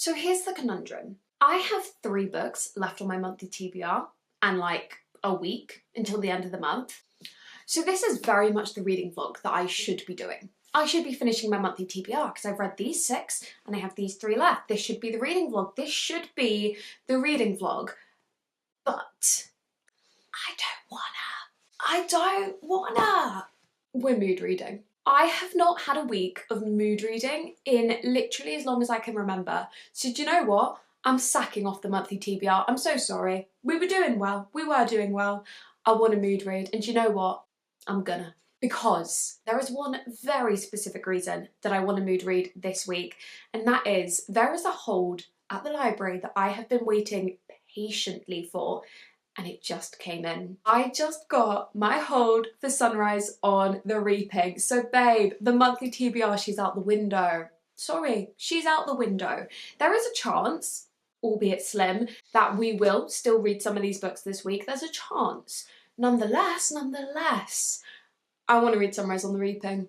So here's the conundrum. I have 3 books left on my monthly TBR and like a week until the end of the month. So this is very much the reading vlog that I should be doing. I should be finishing my monthly TBR because I've read these 6 and I have these 3 left. This should be the reading vlog. This should be the reading vlog. But I don't wanna. We're mood reading. I have not had a week of mood reading in literally as long as I can remember. So do you know what? I'm sacking off the monthly TBR. I'm so sorry. We were doing well. We were doing well. I want a mood read. And do you know what? I'm gonna. Because there is one very specific reason that I want a mood read this week. And that is there is a hold at the library that I have been waiting patiently for. And it just came in. I just got my hold for Sunrise on the Reaping. So babe, the monthly TBR, she's out the window. Sorry, she's out the window. There is a chance, albeit slim, that we will still read some of these books this week. There's a chance. Nonetheless, I want to read Sunrise on the Reaping.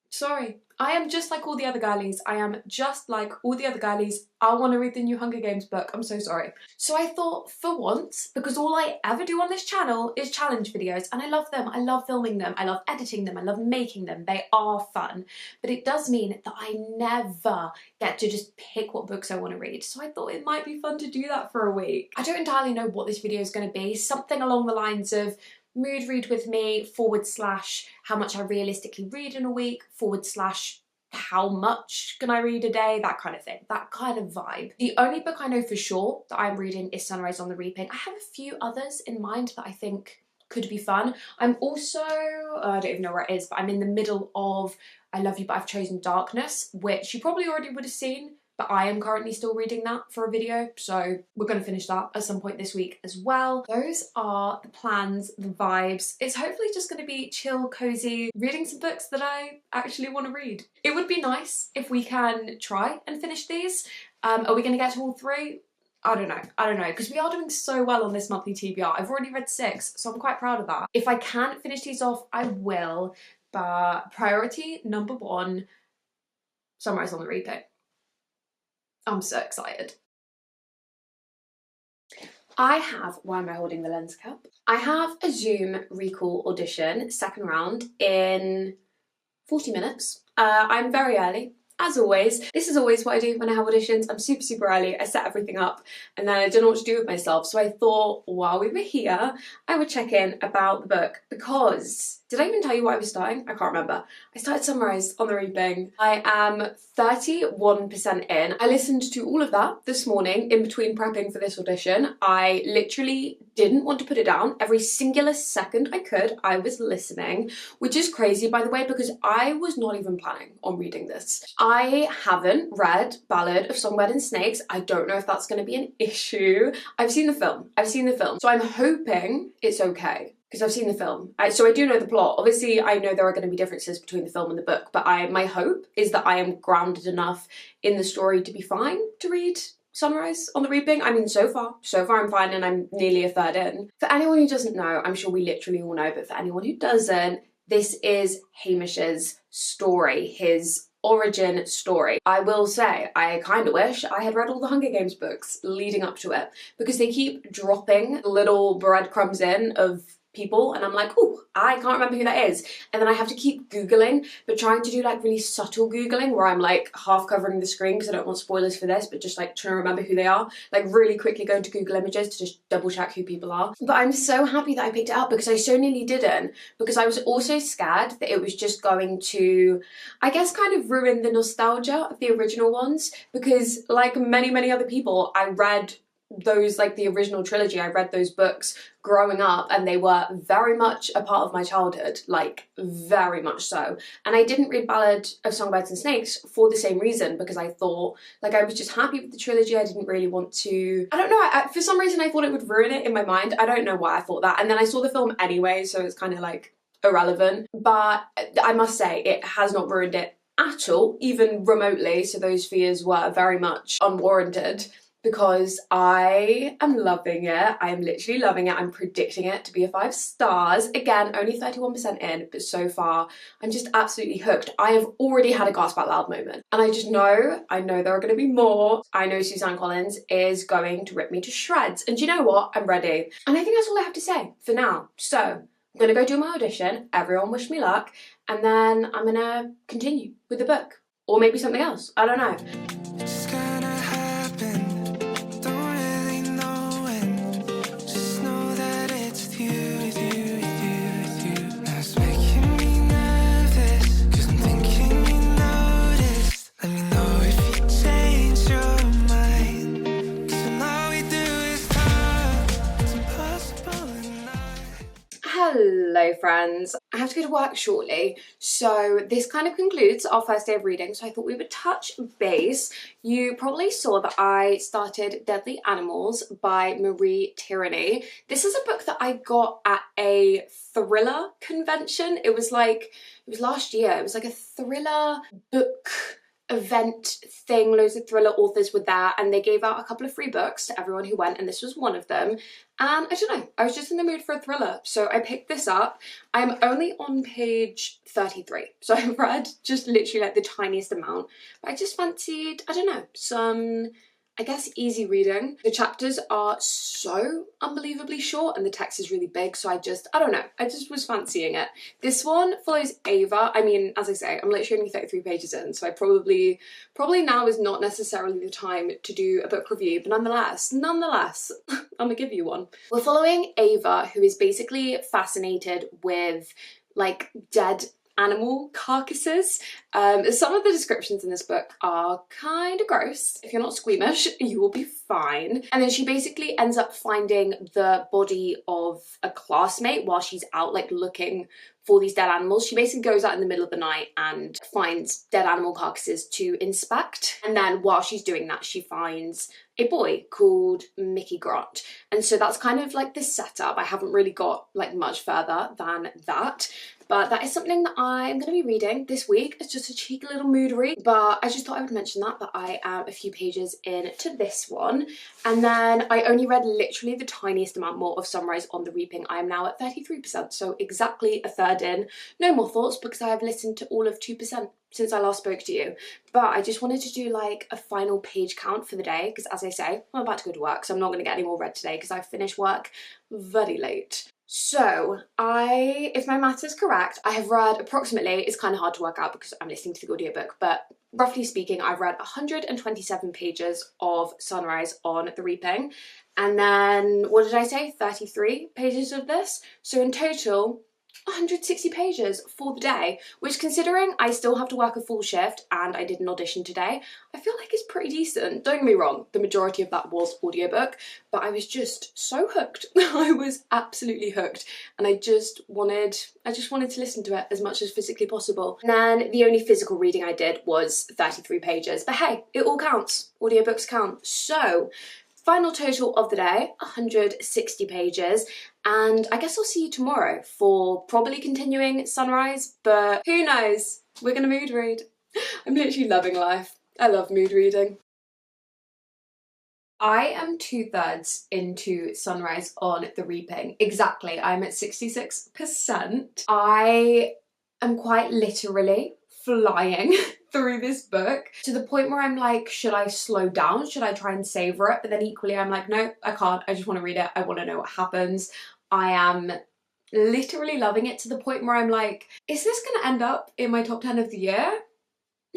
Sorry. I am just like all the other girlies. I am just like all the other girlies. I want to read the new Hunger Games book. I'm so sorry. So I thought for once, because all I ever do on this channel is challenge videos, and I love them. I love filming them. I love editing them. I love making them. They are fun. But it does mean that I never get to just pick what books I want to read. So I thought it might be fun to do that for a week. I don't entirely know what this video is going to be. Something along the lines of mood read with me / how much I realistically read in a week / how much can I read a day, that kind of thing, that kind of vibe. The only book I know for sure that I'm reading is Sunrise on the Reaping. I have a few others in mind that I think could be fun. I'm also, I don't even know where it is, but I'm in the middle of I Love You But I've Chosen Darkness, which you probably already would have seen, but I am currently still reading that for a video, so we're going to finish that at some point this week as well. Those are the plans, the vibes. It's hopefully just going to be chill, cozy, reading some books that I actually want to read. It would be nice if we can try and finish these. Are we going to get to all 3? I don't know, because we are doing so well on this monthly TBR. I've already read 6, so I'm quite proud of that. If I can finish these off, I will, but priority number 1, Sunrise on the Reaping. I'm so excited. I have, why am I holding the lens cap? I have a Zoom recall audition, 2nd round, in 40 minutes. I'm very early, as always. This is always what I do when I have auditions. I'm super early. I set everything up and then I don't know what to do with myself. So I thought while we were here, I would check in about the book because, did I even tell you what I was starting? I can't remember. I started Sunrise on the Reaping. I am 31% in. I listened to all of that this morning in between prepping for this audition. I literally didn't want to put it down. Every singular second I could, I was listening, which is crazy, by the way, because I was not even planning on reading this. I haven't read Ballad of Songbird and Snakes. I don't know if that's going to be an issue. I've seen the film. So I'm hoping it's okay. Because I've seen the film. So I do know the plot. Obviously, I know there are going to be differences between the film and the book, but my hope is that I am grounded enough in the story to be fine to read Sunrise on the Reaping. I mean, so far I'm fine and I'm nearly a third in. For anyone who doesn't know, I'm sure we literally all know, but for anyone who doesn't, this is Hamish's story, his origin story. I will say, I kind of wish I had read all the Hunger Games books leading up to it because they keep dropping little breadcrumbs in of people and I'm like, oh, I can't remember who that is. And then I have to keep Googling, but trying to do like really subtle Googling where I'm like half covering the screen because I don't want spoilers for this, but just like trying to remember who they are. Like really quickly going to Google Images to just double check who people are. But I'm so happy that I picked it up because I so nearly didn't, because I was also scared that it was just going to, I guess, kind of ruin the nostalgia of the original ones, because like many other people, I read those, like the original trilogy, I read those books growing up and they were very much a part of my childhood, like very much so. And I didn't read Ballad of Songbirds and Snakes for the same reason, because I thought, like, I was just happy with the trilogy. I didn't really want to, I don't know, for some reason I thought it would ruin it in my mind. I don't know why I thought that. And then I saw the film anyway, so it's kind of like irrelevant. But I must say, it has not ruined it at all, even remotely, so those fears were very much unwarranted. because I am loving it. I am literally loving it. I'm predicting it to be a 5 stars. Again, only 31% in, but so far I'm just absolutely hooked. I have already had a gasp out loud moment, and I know there are going to be more. I know Suzanne Collins is going to rip me to shreds, and do you know what? I'm ready. And I think that's all I have to say for now. So I'm gonna go do my audition. Everyone wish me luck, and then I'm gonna continue with the book, or maybe something else. I don't know. It's gonna happen. Don't really know when. Just know that it's with you, with you, with you, with you. Now it's making me nervous, 'cause I'm thinking you noticed. Let me know if you change your mind. 'Cause when all we do is talk, it's impossible and Hello friends, I have to go to work shortly, so this kind of concludes our first day of reading, so I thought we would touch base. You probably saw that I started Deadly Animals by Marie Tierney. This is a book that I got at a thriller convention. It was last year. It was like a thriller book event thing. Loads of thriller authors were there, and they gave out a couple of free books to everyone who went, and this was one of them. And I don't know, I was just in the mood for a thriller, so I picked this up. I'm only on page 33, so I've read just literally like the tiniest amount, but I just fancied, I don't know, some, I guess, easy reading. The chapters are so unbelievably short and the text is really big, so I don't know, I just was fancying it. This one follows Ava. I mean, as I say, I'm literally only 33 pages in, so I probably now is not necessarily the time to do a book review, but nonetheless, I'm gonna give you one. We're following Ava, who is basically fascinated with like dead animal carcasses. Some of the descriptions in this book are kind of gross. If you're not squeamish, you will be fine. And then she basically ends up finding the body of a classmate while she's out like looking for these dead animals. She basically goes out in the middle of the night and finds dead animal carcasses to inspect. And then while she's doing that, she finds a boy called Mickey Grant. And so that's kind of like the setup. I haven't really got like much further than that. But that is something that I'm going to be reading this week. It's just a cheeky little mood read, but I just thought I would mention that I am a few pages into this one. And then I only read literally the tiniest amount more of Sunrise on the Reaping. I am now at 33%, so exactly a third in. No more thoughts because I have listened to all of 2% since I last spoke to you. But I just wanted to do like a final page count for the day because, as I say, I'm about to go to work, so I'm not going to get any more read today because I finished work very late. So if my maths is correct, I have read approximately, it's kind of hard to work out because I'm listening to the audiobook, but roughly speaking, I've read 127 pages of Sunrise on the Reaping. And then, what did I say? 33 pages of this. So in total, 160 pages for the day, which, considering I still have to work a full shift and I did an audition today, I feel like it's pretty decent. Don't get me wrong, the majority of that was audiobook, but I was just so hooked. I was absolutely hooked, and I just wanted to listen to it as much as physically possible. And then the only physical reading I did was 33 pages, but hey, it all counts. Audiobooks count. So final total of the day, 160 pages, and I guess I'll see you tomorrow for probably continuing Sunrise, but who knows? We're gonna mood read. I'm literally loving life. I love mood reading. I am 2/3 into Sunrise on the Reaping. Exactly, I'm at 66%. I am quite literally flying through this book to the point where I'm like, should I slow down? Should I try and savor it? But then equally I'm like, no, I can't. I just want to read it. I want to know what happens. I am literally loving it to the point where I'm like, is this going to end up in my top 10 of the year?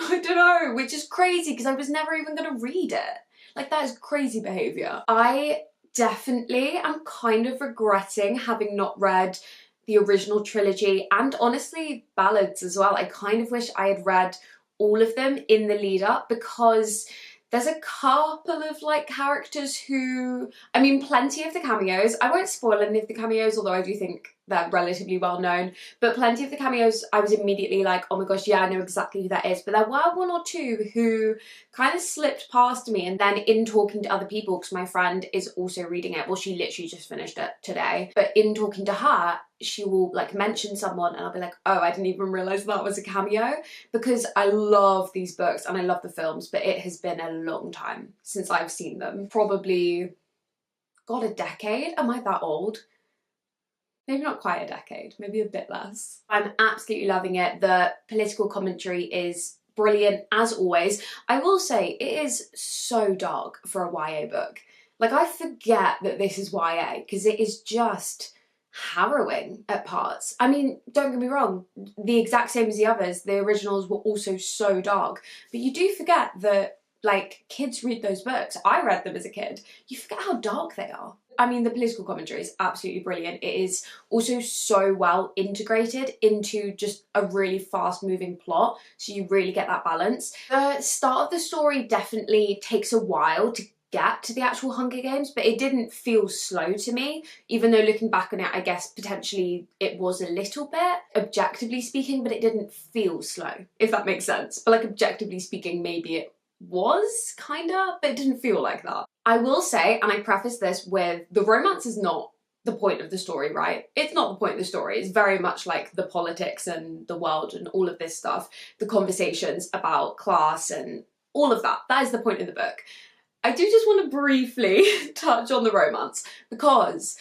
I don't know, which is crazy because I was never even going to read it. Like, that is crazy behaviour. I definitely am kind of regretting having not read the original trilogy, and honestly ballads as well. I kind of wish I had read all of them in the lead up, because there's a couple of like characters who, I mean, plenty of the cameos. I won't spoil any of the cameos, although I do think they're relatively well known, but plenty of the cameos I was immediately like, oh my gosh, yeah, I know exactly who that is. But there were one or two who kind of slipped past me, and then in talking to other people, because my friend is also reading it, well, she literally just finished it today, but in talking to her, she will like mention someone and I'll be like, oh, I didn't even realise that was a cameo, because I love these books and I love the films, but it has been a long time since I've seen them. Probably, God, a decade? Am I that old? Maybe not quite a decade, maybe a bit less. I'm absolutely loving it. The political commentary is brilliant as always. I will say it is so dark for a YA book. Like, I forget that this is YA because it is just harrowing at parts. I mean, don't get me wrong, the exact same as the others, the originals were also so dark, but you do forget that, like, kids read those books. I read them as a kid. You forget how dark they are. I mean, the political commentary is absolutely brilliant. It is also so well integrated into just a really fast moving plot, so you really get that balance. The start of the story definitely takes a while to get to the actual Hunger Games, but it didn't feel slow to me, even though looking back on it, I guess potentially it was a little bit, objectively speaking, but it didn't feel slow, if that makes sense. But like, objectively speaking, maybe it was kinda, but it didn't feel like that. I will say, and I preface this with, the romance is not the point of the story, right? It's not the point of the story. It's very much like the politics and the world and all of this stuff, the conversations about class and all of that. That is the point of the book. I do just want to briefly touch on the romance, because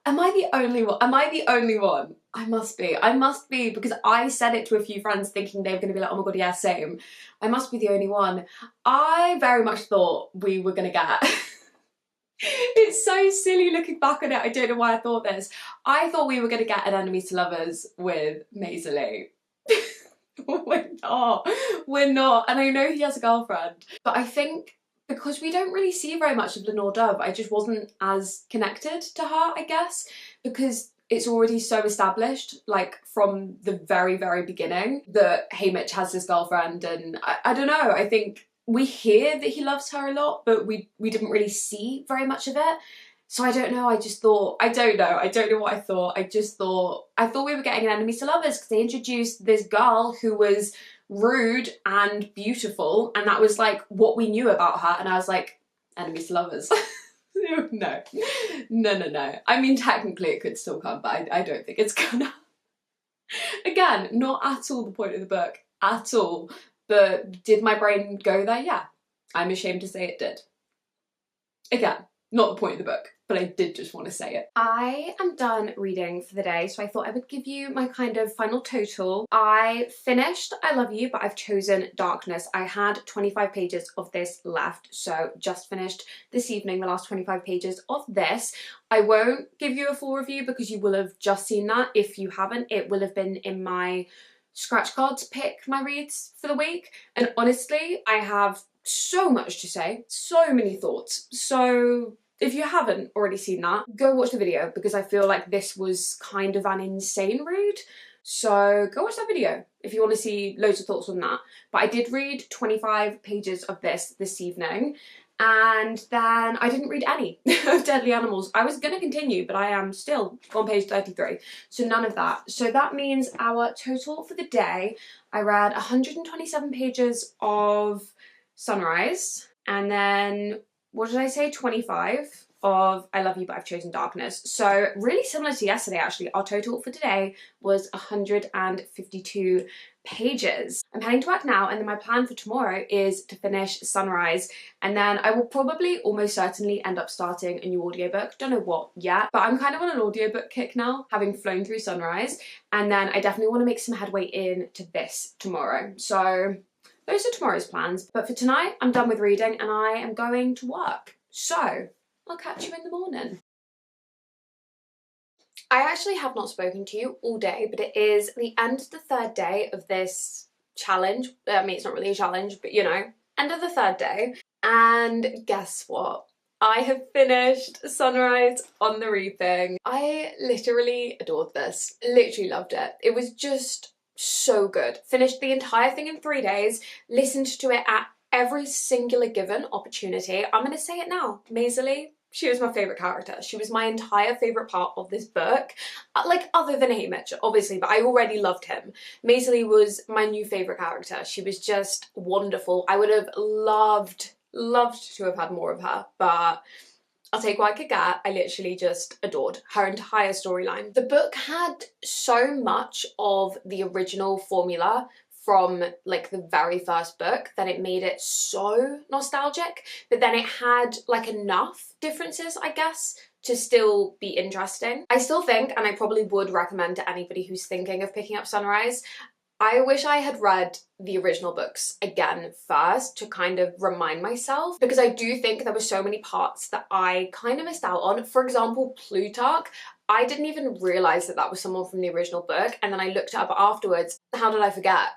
am I the only one? Am I the only one? I must be, because I said it to a few friends thinking they were going to be like, oh my god, yeah, same. I must be the only one. I very much thought we were going to get... It's so silly looking back on it, I don't know why I thought this. I thought we were going to get an enemies to lovers with Maisie. We're not, and I know he has a girlfriend, but I think because we don't really see very much of Lenore Dove, I just wasn't as connected to her, I guess, because it's already so established, like from the very, very beginning, that Haymitch has this girlfriend, and I don't know, I think we hear that he loves her a lot, but we didn't really see very much of it. So I don't know, I just thought, I don't know what I thought. I thought we were getting an enemies to lovers because they introduced this girl who was rude and beautiful, and that was like what we knew about her, and I was like, enemies to lovers. No. I mean, technically it could still come, but I don't think it's gonna. Again, not at all the point of the book, at all. But did my brain go there? Yeah. I'm ashamed to say it did. Again, not the point of the book, but I did just want to say it. I am done reading for the day, so I thought I would give you my kind of final total. I finished I Love You, but I've chosen Darkness. I had 25 pages of this left, so just finished this evening the last 25 pages of this. I won't give you a full review because you will have just seen that. If you haven't, it will have been in my scratch cards pick my reads for the week, and honestly, I have so much to say, so many thoughts. So if you haven't already seen that, go watch the video, because I feel like this was kind of an insane read. So go watch that video if you want to see loads of thoughts on that. But I did read 25 pages of this evening, and then I didn't read any of Deadly Animals. I was going to continue, but I am still on page 33, so none of that. So that means our total for the day, I read 127 pages of Sunrise, and then, what did I say, 25 of I Love You, but I've chosen Darkness. So really similar to yesterday, actually. Our total for today was 152 pages. I'm heading to work now, and then my plan for tomorrow is to finish Sunrise, and then I will probably almost certainly end up starting a new audiobook. Don't know what yet, but I'm kind of on an audiobook kick now, having flown through Sunrise, and then I definitely want to make some headway into this tomorrow. So those are tomorrow's plans, but for tonight I'm done with reading and I am going to work. So I'll catch you in the morning. I actually have not spoken to you all day, but it is the end of the third day of this challenge. I mean, it's not really a challenge, but you know, end of the third day. And guess what? I have finished Sunrise on the Reaping. I literally adored this, literally loved it. It was just so good. Finished the entire thing in 3 days, listened to it at every singular given opportunity. I'm gonna say it now, Maisie, She was my favourite character. She was my entire favourite part of this book. Like, other than Hamish, obviously, but I already loved him. Maisie was my new favourite character. She was just wonderful. I would have loved to have had more of her, but I'll take what I could get. I literally just adored her entire storyline. The book had so much of the original formula from like the very first book that it made it so nostalgic, but then it had like enough differences, I guess, to still be interesting. I still think, and I probably would recommend to anybody who's thinking of picking up Sunrise, I wish I had read the original books again first to kind of remind myself, because I do think there were so many parts that I kind of missed out on. For example, Plutarch, I didn't even realise that that was someone from the original book, and then I looked it up afterwards. How did I forget?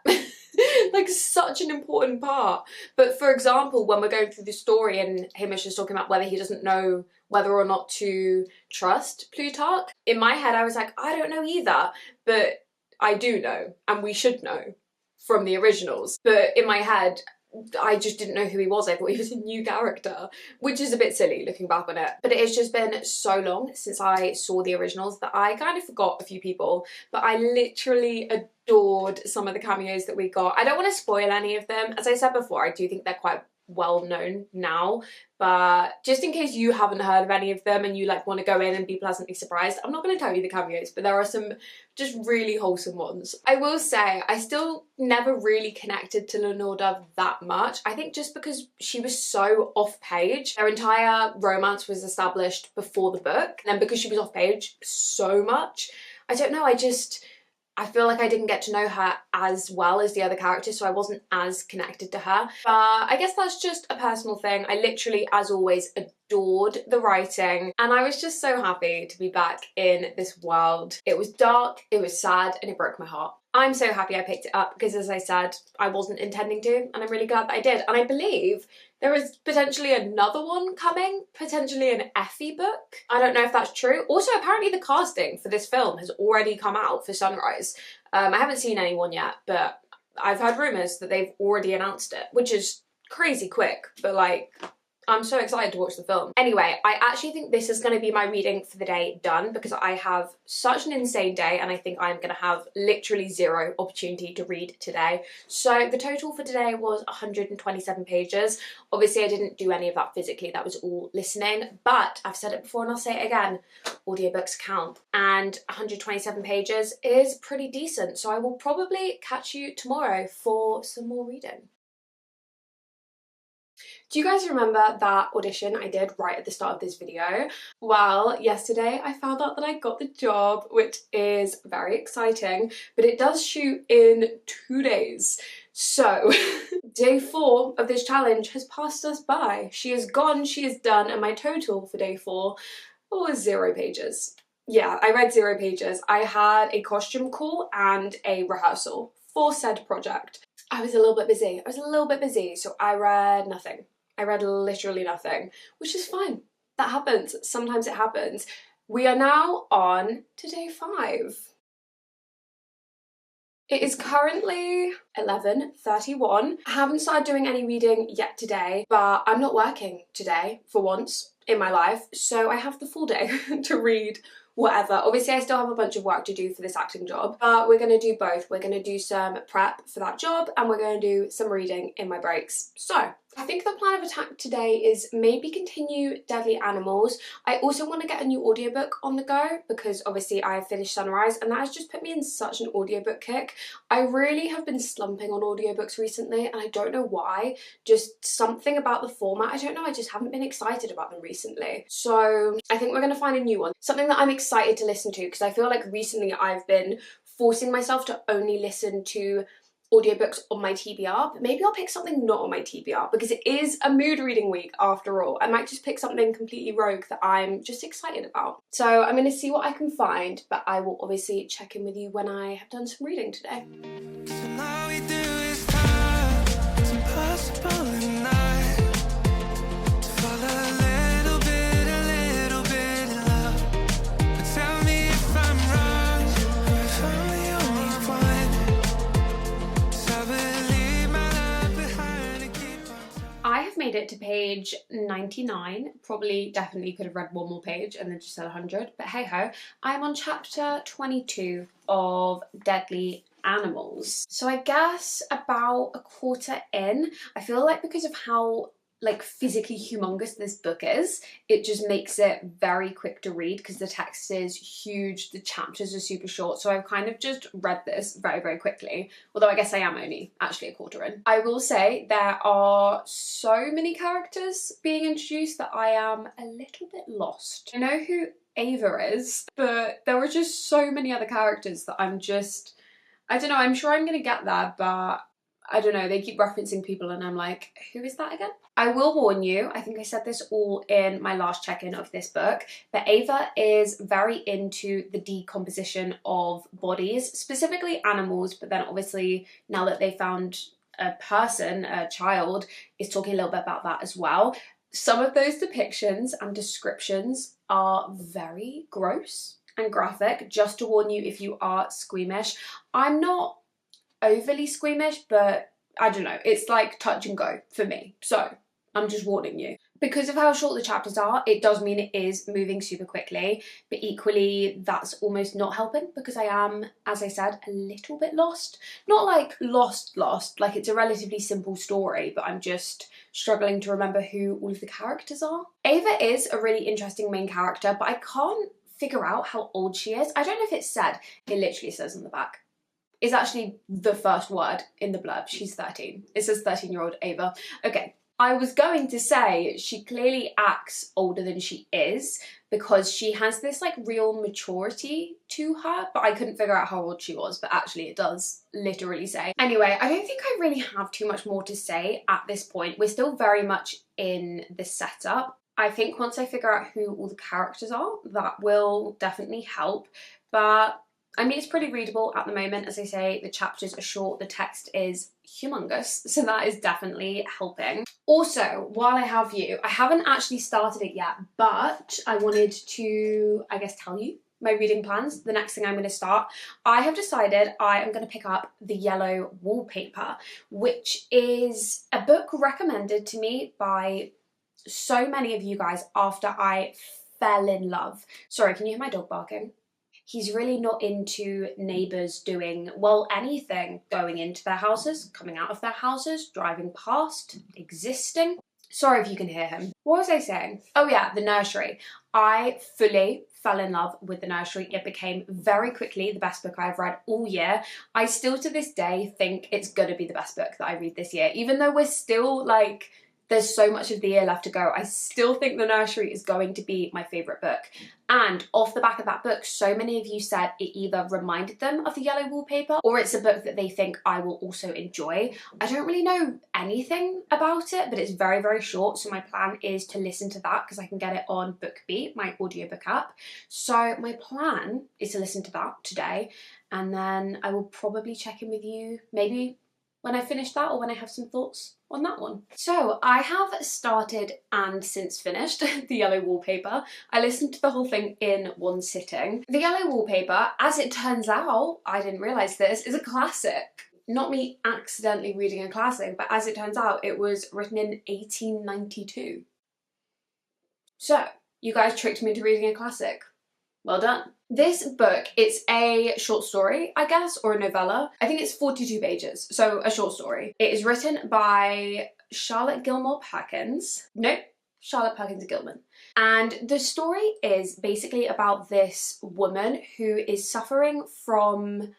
Like, such an important part. But for example, when we're going through the story and Hamish is talking about whether he doesn't know whether or not to trust Plutarch, in my head I was like, I don't know either, but I do know, and we should know from the originals. But in my head, I just didn't know who he was. I thought he was a new character, which is a bit silly looking back on it. But it has just been so long since I saw the originals that I kind of forgot a few people, but I literally adored some of the cameos that we got. I don't want to spoil any of them. As I said before, I do think they're quite well known now, but just in case you haven't heard of any of them and you like want to go in and be pleasantly surprised, I'm not going to tell you the cameos, but there are some just really wholesome ones. I will say I still never really connected to Lenore Dove that much. I think just because she was so off page. Their entire romance was established before the book, and then because she was off page so much, I don't know, I feel like I didn't get to know her as well as the other characters, so I wasn't as connected to her. But I guess that's just a personal thing. I literally, as always, adored the writing, and I was just so happy to be back in this world. It was dark, it was sad, and it broke my heart. I'm so happy I picked it up because, as I said, I wasn't intending to, and I'm really glad that I did. And I believe there is potentially another one coming, potentially an Effie book. I don't know if that's true. Also, apparently the casting for this film has already come out for Sunrise. I haven't seen anyone yet, but I've heard rumours that they've already announced it, which is crazy quick, but like, I'm so excited to watch the film. Anyway, I actually think this is going to be my reading for the day done, because I have such an insane day and I think I'm going to have literally zero opportunity to read today. So the total for today was 127 pages. Obviously I didn't do any of that physically, that was all listening, but I've said it before and I'll say it again, audiobooks count, and 127 pages is pretty decent. So I will probably catch you tomorrow for some more reading. Do you guys remember that audition I did right at the start of this video? Well, yesterday I found out that I got the job, which is very exciting, but it does shoot in 2 days. So, day 4 of this challenge has passed us by. She is gone, she is done, and my total for day 4 was 0 pages. Yeah, I read 0 pages. I had a costume call and a rehearsal for said project. I was a little bit busy, so I read nothing. I read literally nothing, which is fine. That happens. Sometimes it happens. We are now on to day 5. It is currently 11:31. I haven't started doing any reading yet today, but I'm not working today for once in my life, so I have the full day to read whatever. Obviously I still have a bunch of work to do for this acting job, but we're going to do both. We're going to do some prep for that job and we're going to do some reading in my breaks. So I think the plan of attack today is maybe continue Deadly Animals. I also want to get a new audiobook on the go because obviously I have finished Sunrise and that has just put me in such an audiobook kick. I really have been slumping on audiobooks recently and I don't know why. Just something about the format. I don't know, I just haven't been excited about them recently. So I think we're going to find a new one. Something that I'm excited to listen to because I feel like recently I've been forcing myself to only listen to audiobooks on my TBR, but maybe I'll pick something not on my TBR because it is a mood reading week after all. I might just pick something completely rogue that I'm just excited about. So I'm going to see what I can find, but I will obviously check in with you when I have done some reading today. And all we do is talk. It's impossible at night to fall a little bit in love. But tell me if I'm wrong, or if I'm the only one. So I will leave my love behind and keep on talking. I have made it to page 99. Probably, definitely could have read one more page and then just said 100, but hey ho. I'm on chapter 22 of Deadly Animals. So I guess about a quarter in, I feel like because of how like physically humongous this book is, it just makes it very quick to read because the text is huge, the chapters are super short, so I've kind of just read this very, very quickly, although I guess I am only actually a quarter in. I will say there are so many characters being introduced that I am a little bit lost. I know who Ava is, but there are just so many other characters that I'm just, I don't know, I'm sure I'm gonna get there, but I don't know, they keep referencing people and I'm like, who is that again? I will warn you, I think I said this all in my last check-in of this book, but Ava is very into the decomposition of bodies, specifically animals, but then obviously now that they found a person, a child, is talking a little bit about that as well. Some of those depictions and descriptions are very gross and graphic, just to warn you if you are squeamish. I'm not overly squeamish, but I don't know, it's like touch and go for me, so I'm just warning you. Because of how short the chapters are, it does mean it is moving super quickly, but equally that's almost not helping because I am, as I said, a little bit lost. Not like lost, like it's a relatively simple story, but I'm just struggling to remember who all of the characters are. Ava is a really interesting main character, but I can't figure out how old she is. I don't know if it's said, it literally says on the back. Is actually the first word in the blurb. She's 13. It says 13-year-old Ava. Okay, I was going to say she clearly acts older than she is because she has this like real maturity to her, but I couldn't figure out how old she was, but actually it does literally say. Anyway, I don't think I really have too much more to say at this point. We're still very much in the setup. I think once I figure out who all the characters are, that will definitely help, but I mean, it's pretty readable at the moment. As I say, the chapters are short, the text is humongous, so that is definitely helping. Also, while I have you, I haven't actually started it yet, but I wanted to, I guess, tell you my reading plans. The next thing I'm going to start, I have decided I am going to pick up The Yellow Wallpaper, which is a book recommended to me by so many of you guys after I fell in love. Sorry, can you hear my dog barking? He's really not into neighbours doing, well, anything. Going into their houses, coming out of their houses, driving past, existing. Sorry if you can hear him. What was I saying? Oh yeah, the nursery. I fully fell in love with the nursery. It became very quickly the best book I've read all year. I still to this day think it's gonna be the best book that I read this year. Even though we're still like, there's so much of the year left to go, I still think The Nursery is going to be my favourite book. And off the back of that book, so many of you said it either reminded them of The Yellow Wallpaper or it's a book that they think I will also enjoy. I don't really know anything about it, but it's very, very short. So my plan is to listen to that because I can get it on BookBeat, my audiobook app. So my plan is to listen to that today. And then I will probably check in with you maybe when I finish that or when I have some thoughts on that one. So I have started and since finished The Yellow Wallpaper. I listened to the whole thing in one sitting. The Yellow Wallpaper, as it turns out, I didn't realise this, is a classic. Not me accidentally reading a classic, but as it turns out, it was written in 1892. So, you guys tricked me into reading a classic. Well done. This book, it's a short story, I guess, or a novella. I think it's 42 pages, so a short story. It is written by Charlotte Gilmore Perkins. Nope, Charlotte Perkins Gilman. And the story is basically about this woman who is suffering from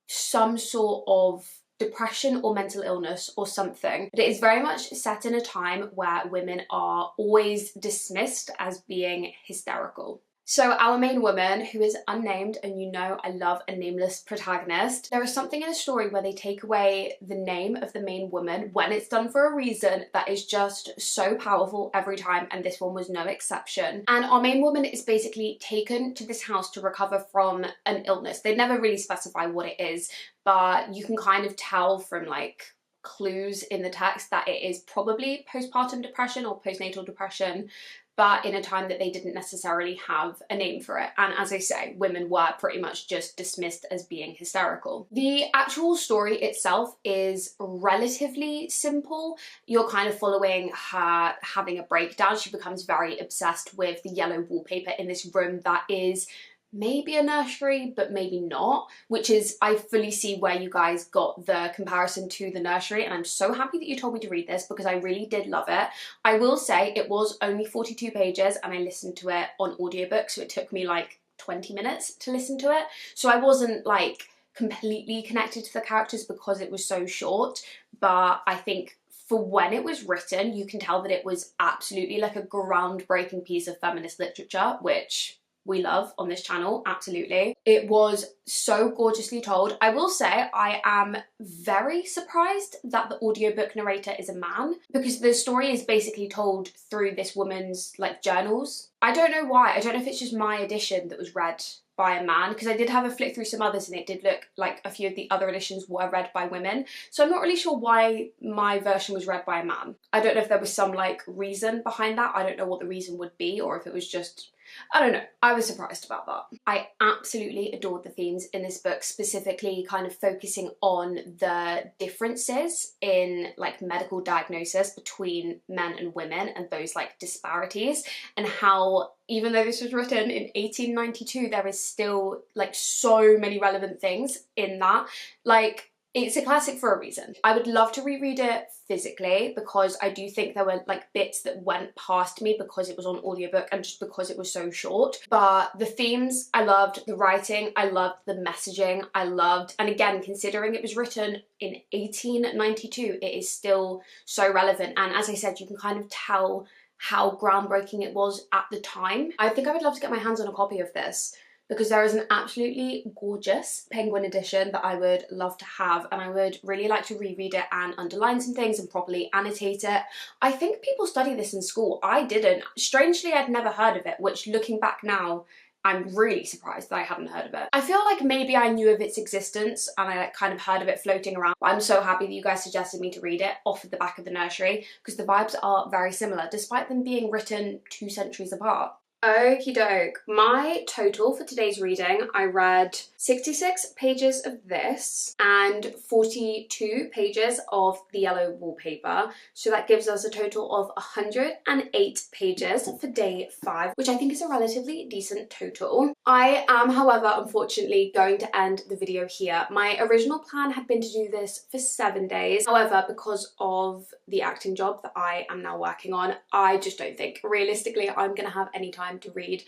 some sort of depression or mental illness or something. But it is very much set in a time where women are always dismissed as being hysterical. So our main woman, who is unnamed, and you know I love a nameless protagonist, there is something in the story where they take away the name of the main woman when it's done for a reason that is just so powerful every time, and this one was no exception. And our main woman is basically taken to this house to recover from an illness. They never really specify what it is, but you can kind of tell from like clues in the text that it is probably postpartum depression or postnatal depression, but in a time that they didn't necessarily have a name for it. And as I say, women were pretty much just dismissed as being hysterical. The actual story itself is relatively simple. You're kind of following her having a breakdown. She becomes very obsessed with the yellow wallpaper in this room that is maybe a nursery, but maybe not, which is, I fully see where you guys got the comparison to the nursery, and I'm so happy that you told me to read this because I really did love it. I will say it was only 42 pages and I listened to it on audiobook, so it took me like 20 minutes to listen to it. So I wasn't like completely connected to the characters because it was so short, but I think for when it was written, you can tell that it was absolutely like a groundbreaking piece of feminist literature, which we love on this channel, absolutely. It was so gorgeously told. I will say I am very surprised that the audiobook narrator is a man, because the story is basically told through this woman's like journals. I don't know why. I don't know if it's just my edition that was read by a man, because I did have a flick through some others and it did look like a few of the other editions were read by women. So I'm not really sure why my version was read by a man. I don't know if there was some like reason behind that. I don't know what the reason would be, or if it was just, I don't know. I was surprised about that. I absolutely adored the themes in this book, specifically kind of focusing on the differences in like medical diagnosis between men and women and those like disparities, and how even though this was written in 1892, there is still like so many relevant things in that. Like, it's a classic for a reason. I would love to reread it physically because I do think there were like bits that went past me because it was on audiobook and just because it was so short. But the themes, I loved. The writing, I loved. The messaging, I loved. And again, considering it was written in 1892, it is still so relevant. And as I said, you can kind of tell how groundbreaking it was at the time. I think I would love to get my hands on a copy of this, because there is an absolutely gorgeous Penguin edition that I would love to have, and I would really like to reread it and underline some things and properly annotate it. I think people study this in school. I didn't. Strangely, I'd never heard of it, which looking back now, I'm really surprised that I hadn't heard of it. I feel like maybe I knew of its existence and I kind of heard of it floating around, but I'm so happy that you guys suggested me to read it off of the back of the nursery, because the vibes are very similar, despite them being written 2 centuries apart. Okie doke. My total for today's reading, I read 66 pages of this and 42 pages of the yellow wallpaper. So that gives us a total of 108 pages for day 5, which I think is a relatively decent total. I am, however, unfortunately going to end the video here. My original plan had been to do this for 7 days. However, because of the acting job that I am now working on, I just don't think realistically I'm going to have any time to read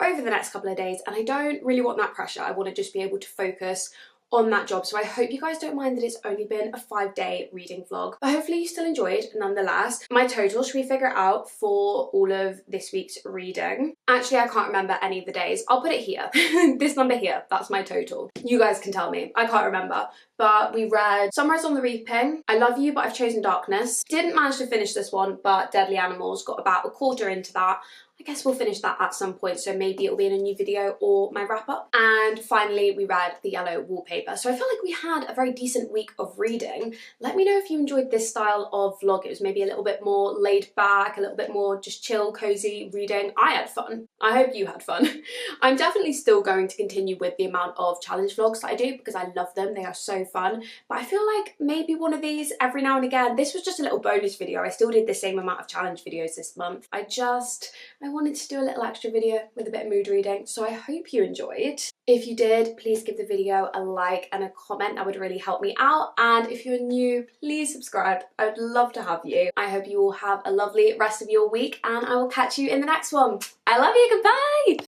over the next couple of days, and I don't really want that pressure. I want to just be able to focus on that job. So I hope you guys don't mind that it's only been a 5-day reading vlog, but hopefully you still enjoyed nonetheless. My total, should we figure it out for all of this week's reading? Actually, I can't remember any of the days. I'll put it here. This number here, that's my total. You guys can tell me. I can't remember. But we read Sunrise on the Reaping, I Love You But I've Chosen Darkness. Didn't manage to finish this one, but Deadly Animals, got about a quarter into that. I guess we'll finish that at some point, so maybe it'll be in a new video or my wrap up. And finally, we read The Yellow Wallpaper. So I feel like we had a very decent week of reading. Let me know if you enjoyed this style of vlog. It was maybe a little bit more laid back, a little bit more just chill, cozy reading. I had fun. I hope you had fun. I'm definitely still going to continue with the amount of challenge vlogs that I do because I love them. They are so fun. But I feel like maybe one of these every now and again. This was just a little bonus video. I still did the same amount of challenge videos this month. I wanted to do a little extra video with a bit of mood reading, so I hope you enjoyed. If you did, please give the video a like and a comment. That would really help me out. And if you're new, please subscribe. I would love to have you. I hope you all have a lovely rest of your week, and I will catch you in the next one. I love you. Goodbye.